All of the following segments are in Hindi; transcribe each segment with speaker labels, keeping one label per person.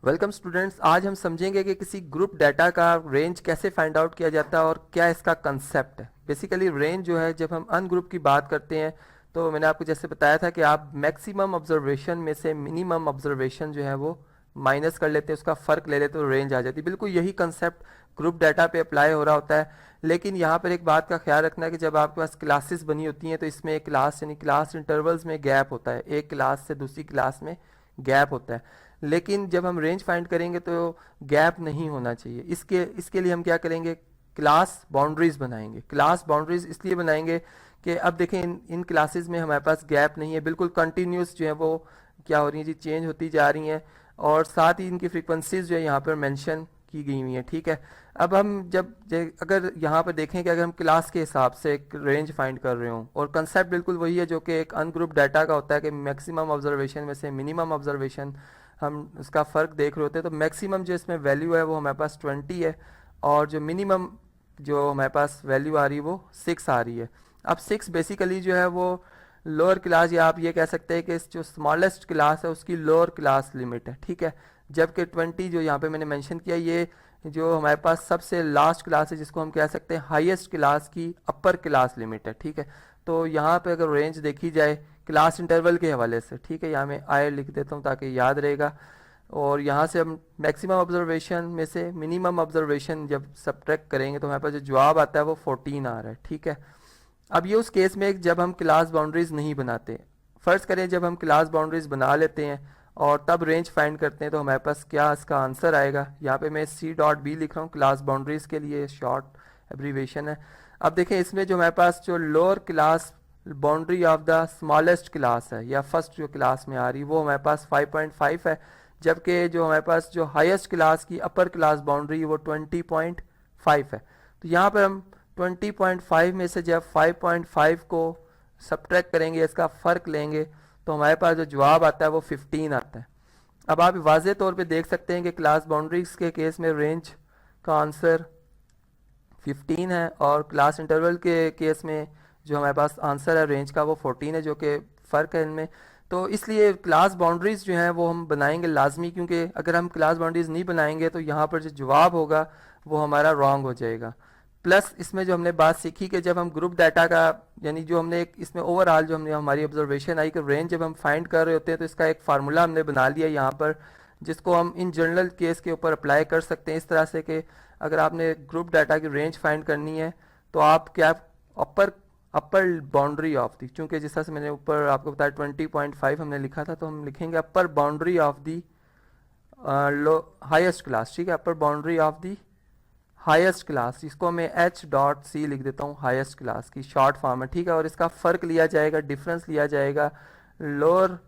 Speaker 1: वेलकम स्टूडेंट्स, आज हम समझेंगे कि किसी ग्रुप डाटा का रेंज कैसे फाइंड आउट किया जाता है और क्या इसका कंसेप्ट है। बेसिकली रेंज जो है, जब हम अनग्रुप की बात करते हैं तो मैंने आपको जैसे बताया था कि आप मैक्सिमम ऑब्जर्वेशन में से मिनिमम ऑब्जर्वेशन जो है वो माइनस कर लेते हैं, उसका फ़र्क ले लेते हैं तो रेंज आ जाती है। बिल्कुल यही कंसेप्ट ग्रुप डाटा पे अप्लाई हो रहा होता है। लेकिन यहाँ पर एक बात का ख्याल रखना है कि जब आपके पास क्लासेस बनी होती हैं तो इसमें एक क्लास यानी क्लास इंटरवल्स में गैप होता है, एक क्लास से दूसरी क्लास में गैप होता है। लेकिन जब हम रेंज फाइंड करेंगे तो गैप नहीं होना चाहिए। इसके लिए हम क्या करेंगे, क्लास बाउंड्रीज बनाएंगे। क्लास बाउंड्रीज इसलिए बनाएंगे कि अब देखें इन क्लासेस में हमारे पास गैप नहीं है, बिल्कुल कंटिन्यूस जो है वो क्या हो रही है जी, चेंज होती जा रही हैं और साथ ही इनकी फ्रीक्वेंसीज जो है यहाँ पर मेंशन की गई हुई है। ठीक है, अब हम अगर यहाँ पर देखें कि अगर हम क्लास के हिसाब से एक रेंज फाइंड कर रहे हों और कंसेप्ट बिल्कुल वही है जो कि एक अनग्रुप डाटा का होता है कि मैक्सिमम ऑब्जर्वेशन में से मिनिमम ऑब्जर्वेशन हम उसका फ़र्क देख रहे होते हैं, तो मैक्सिमम जो इसमें वैल्यू है वो हमारे पास 20 है और जो मिनिमम जो हमारे पास वैल्यू आ रही है वो 6 आ रही है। अब 6 बेसिकली जो है वो लोअर क्लास, या आप ये कह सकते हैं कि इस जो स्मॉलेस्ट क्लास है उसकी लोअर क्लास लिमिट है। ठीक है, जबकि 20 जो यहाँ पे मैंने मेंशन किया ये जो हमारे पास सबसे लास्ट क्लास है जिसको हम कह सकते हैं हाईएस्ट क्लास की अपर क्लास लिमिट है। ठीक है, तो यहाँ पे अगर रेंज देखी जाए क्लास इंटरवल के हवाले से, ठीक है, यहाँ मैं आई लिख देता हूँ ताकि याद रहेगा, और यहाँ से हम मैक्सिमम ऑब्जर्वेशन में से मिनिमम ऑब्जर्वेशन जब सब्ट्रैक्ट करेंगे तो हमारे पास जो जवाब आता है वो 14 आ रहा है। ठीक है, अब ये उस केस में जब हम क्लास बाउंड्रीज नहीं बनाते। फर्ज करें जब हम क्लास बाउंड्रीज बना लेते हैं और तब रेंज फाइंड करते हैं तो हमारे पास क्या इसका आंसर आएगा। यहाँ पे मैं C.B लिख रहा हूँ, क्लास बाउंड्रीज के लिए शॉर्ट एब्रीवेशन है। अब देखें इसमें जो हमारे पास जो lower class boundary of the smallest class है या फर्स्ट जो क्लास में आ रही वो हमारे पास 5.5 है, जबकि जो हमारे पास जो हाईएस्ट क्लास की अपर क्लास बाउंड्री वो 20.5 है। तो यहाँ पर हम 20.5 में से जब 5.5 को सब्ट्रैक्ट करेंगे, इसका फ़र्क लेंगे तो हमारे पास जो जवाब आता है वो 15 आता है। अब आप वाज़े तौर पे देख सकते हैं कि क्लास बाउंड्रीज के केस में रेंज का आंसर 15 है और क्लास इंटरवल के केस में जो हमारे पास आंसर है रेंज का वो 14 है, जो कि फ़र्क है इनमें। तो इसलिए क्लास बाउंड्रीज जो हैं वो हम बनाएंगे लाजमी, क्योंकि अगर हम क्लास बाउंड्रीज नहीं बनाएंगे तो यहाँ पर जो जवाब होगा वो हमारा रॉन्ग हो जाएगा। प्लस इसमें जो हमने बात सीखी कि जब हम ग्रुप डाटा का यानी जो हमने इसमें ओवरऑल जो हमने हमारी ऑब्जर्वेशन आई कि रेंज जब हम फाइंड कर रहे होते हैं तो इसका एक फार्मूला हमने बना लिया यहाँ पर, जिसको हम इन जनरल केस के ऊपर अप्लाई कर सकते हैं इस तरह से कि अगर आपने ग्रुप डाटा की रेंज फाइंड करनी है तो आप क्या अपर बाउंड्री ऑफ दी, चूंकि जिस तरह से मैंने ऊपर आपको बताया 20.5 हमने लिखा था, तो हम लिखेंगे अपर boundary of the highest class. ठीक है, अपर boundary of the highest class, इसको मैं H.C लिख देता हूँ, हाईएस्ट क्लास की शॉर्ट फॉर्म है। ठीक है, और इसका फ़र्क लिया जाएगा, डिफरेंस लिया जाएगा lower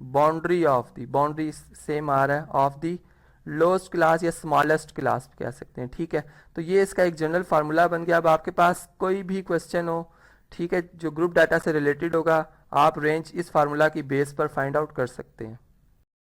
Speaker 1: boundary of the, boundary same आ रहा है, ऑफ दी लोएस्ट क्लास या स्मॉलेस्ट क्लास कह सकते हैं। ठीक है, तो ये इसका एक जनरल फार्मूला बन गया। अब आपके पास कोई भी क्वेश्चन हो, ठीक है, जो ग्रुप डाटा से रिलेटेड होगा, आप रेंज इस फार्मूला की बेस पर फाइंड आउट कर सकते हैं।